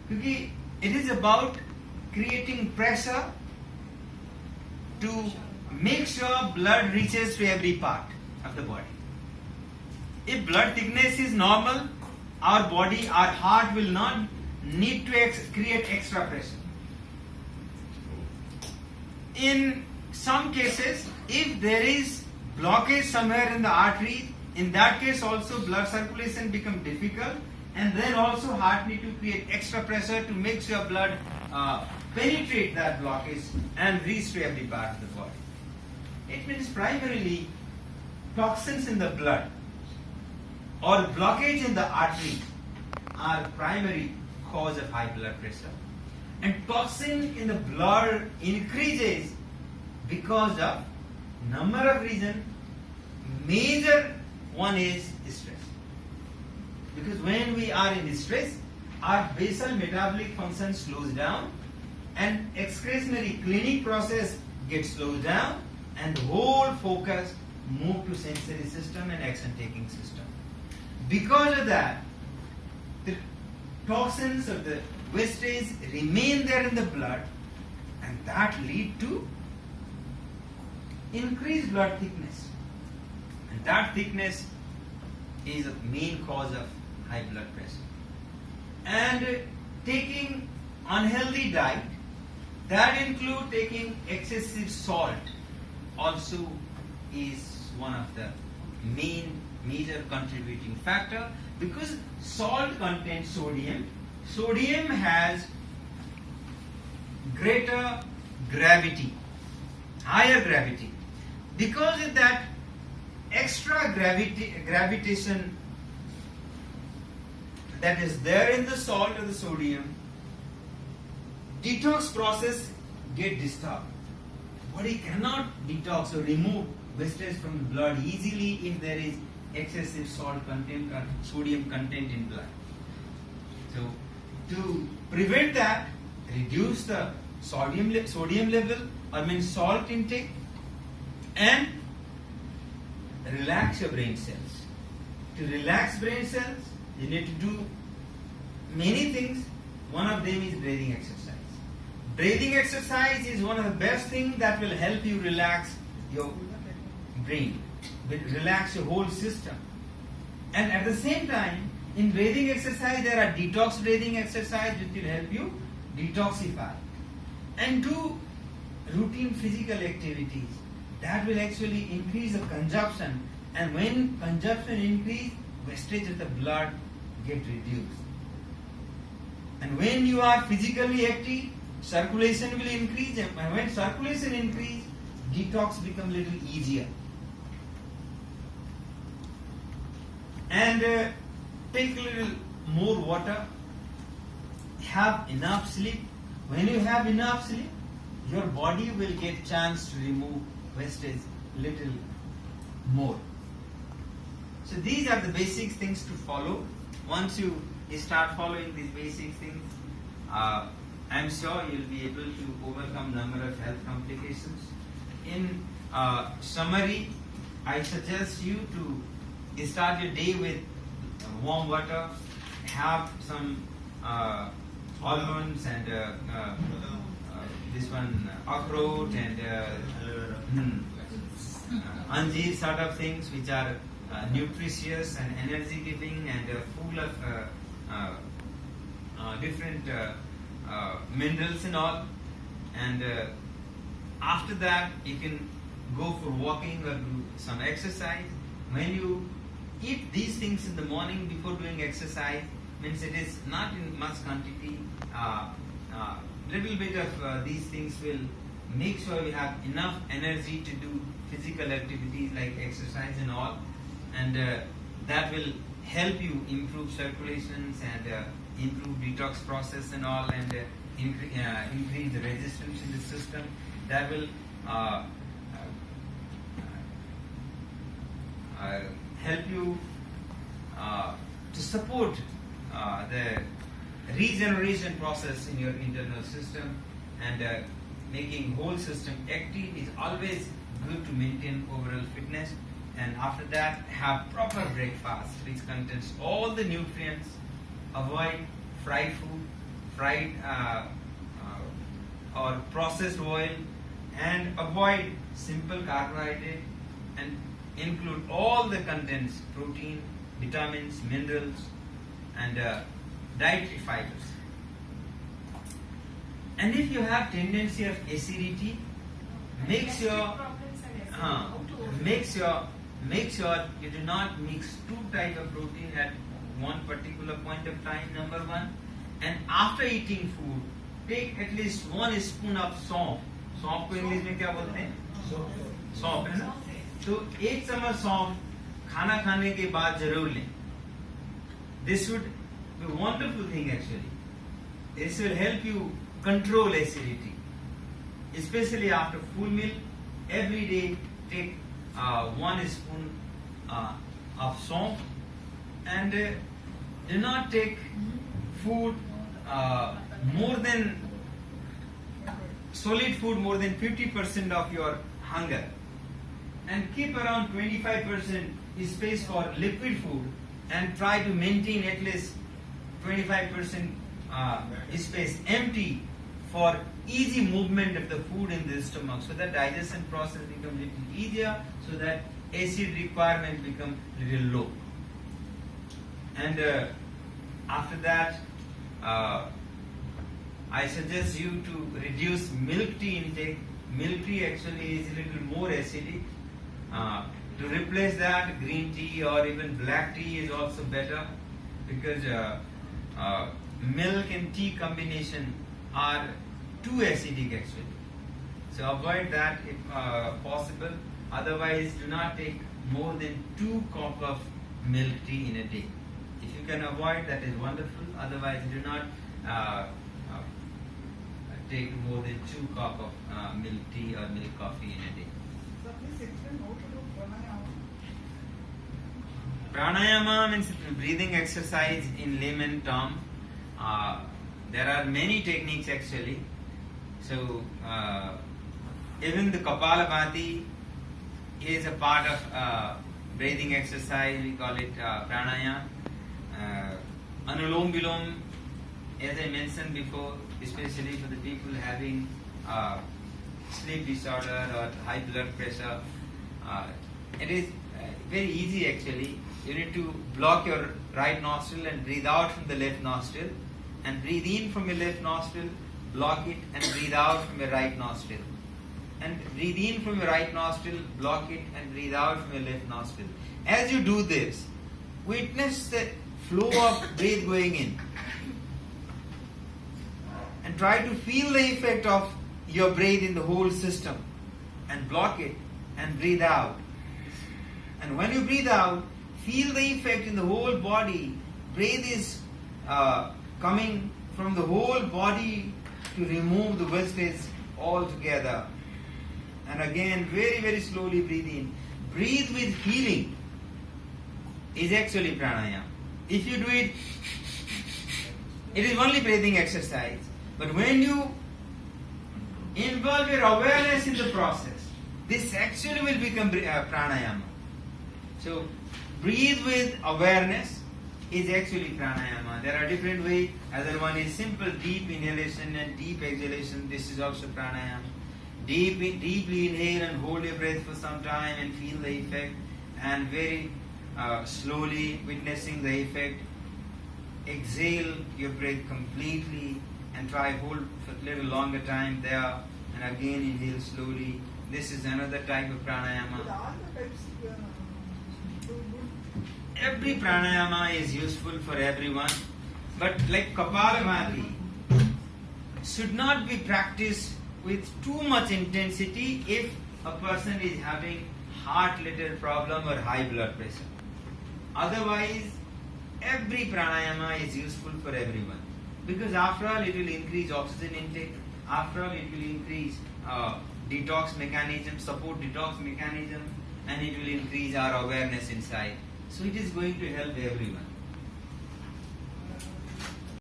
क्योंकि it is about creating pressure to make sure blood reaches to every part of the body. If blood thickness is normal, our body, our heart will not need to create extra pressure. In some cases, if there is blockage somewhere in the artery, in that case also blood circulation become difficult, and then also heart need to create extra pressure to make sure blood penetrate that blockage and reach to every part of the body. It means primarily toxins in the blood or blockage in the artery are primary cause of high blood pressure. And toxin in the blood increases because of number of reasons. Major one is stress. Because when we are in stress, our basal metabolic function slows down and excretionary cleaning process gets slowed down, and the whole focus move to sensory system and action taking system. Because of that, the toxins of the wastage remain there in the blood, and that lead to increased blood thickness. And that thickness is a main cause of high blood pressure. And taking unhealthy diet, that include taking excessive salt, also is one of the major contributing factor, because salt contains sodium. Sodium has greater gravity, higher gravity. Because of that extra gravitation that is there in the salt or the sodium, detox process get disturbed. Body cannot detox or remove wastage from the blood easily if there is excessive salt content or sodium content in blood. So to prevent that, reduce the sodium level, or means salt intake, and relax your brain cells. To relax brain cells, you need to do many things. One of them is breathing exercise. Breathing exercise is one of the best things that will help you relax your brain, relax your whole system. And at the same time, in breathing exercise, there are detox breathing exercise which will help you detoxify. And do routine physical activities. That will actually increase the consumption. And when consumption increase, wastage of the blood get reduced. And when you are physically active, circulation will increase, and when circulation increase, detox become a little easier. And take a little more water, have enough sleep. When you have enough sleep, your body will get chance to remove wastage little more. So these are the basic things to follow. Once you start following these basic things, I'm sure you'll be able to overcome number of health complications. In summary, I suggest you to start your day with warm water, have some almonds and this one akhrout and anjeer sort of things, which are nutritious and energy giving and full of different minerals and all. And after that you can go for walking or do some exercise. When you eat these things in the morning before doing exercise, means it is not in much quantity. Little bit of these things will make sure you have enough energy to do physical activities like exercise and all, and that will help you improve circulations and improve detox process and all, and increase the resistance in the system. That will help you to support the regeneration process in your internal system, and making whole system active is always good to maintain overall fitness. And after that, have proper breakfast which contains all the nutrients. Avoid fried food, fried or processed oil, and avoid simple carbohydrate and include all the contents: protein, vitamins, minerals, and dietary fibers. And if you have tendency of acidity, make sure you do not mix two type of protein at one particular point of time, number one. And after eating food, take at least 1 spoon of सौंफ. सौंफ को English में क्या बोलते हैं? सौंफ, है ना? तो 1 चम्मच सौंफ खाना खाने के बाद जरूर लें. This would be a wonderful thing actually. This will help you control acidity, especially after full meal. Every day take 1 spoon of salt, and do not take food more than solid food more than 50% of your hunger, and keep around 25% space for liquid food, and try to maintain at least 25% space empty for easy movement of the food in the stomach, so that digestion process becomes a little easier, so that acid requirement becomes a little low. And after that, I suggest you to reduce milk tea intake. Milk tea actually is a little more acidic. To replace that, green tea or even black tea is also better, because milk and tea combination are too acidic actually. So avoid that if possible. Otherwise, do not take more than 2 cups of milk tea in a day. If you can avoid, that is wonderful. Otherwise, do not take more than 2 cups of milk tea or milk coffee in a day. So please explain how to do pranayama. Pranayama means breathing exercise in layman term. There are many techniques actually. So even the Kapalabhati is a part of breathing exercise. We call it pranayama. Anulom Vilom, as I mentioned before, especially for the people having sleep disorder or high blood pressure, it is very easy actually. You need to block your right nostril and breathe out from the left nostril, and breathe in from your left nostril, block it, and breathe out from your right nostril. And breathe in from your right nostril, block it, and breathe out from your left nostril. As you do this, witness the flow of breath going in, and try to feel the effect of your breath in the whole system, and block it and breathe out. And when you breathe out, feel the effect in the whole body. Breath is coming from the whole body to remove the wastage altogether. And again, very, very slowly breathe in. Breathe with feeling is actually pranayama. If you do it, it is only breathing exercise. But when you involve your awareness in the process, this actually will become pranayama. So, breathe with awareness is actually pranayama. There are different ways. Other one is simple deep inhalation and deep exhalation. This is also pranayama. Deeply inhale and hold your breath for some time and feel the effect, and very slowly witnessing the effect. Exhale your breath completely and try hold for a little longer time there, and again inhale slowly. This is another type of pranayama. With all the types, do good. Every pranayama is useful for everyone, but like Kapalabhati should not be practiced with too much intensity if a person is having heart-related problem or high blood pressure. Otherwise, every pranayama is useful for everyone, because after all it will increase oxygen intake, after all it will increase detox mechanism, support detox mechanism, and it will increase our awareness inside. So it is going to help everyone.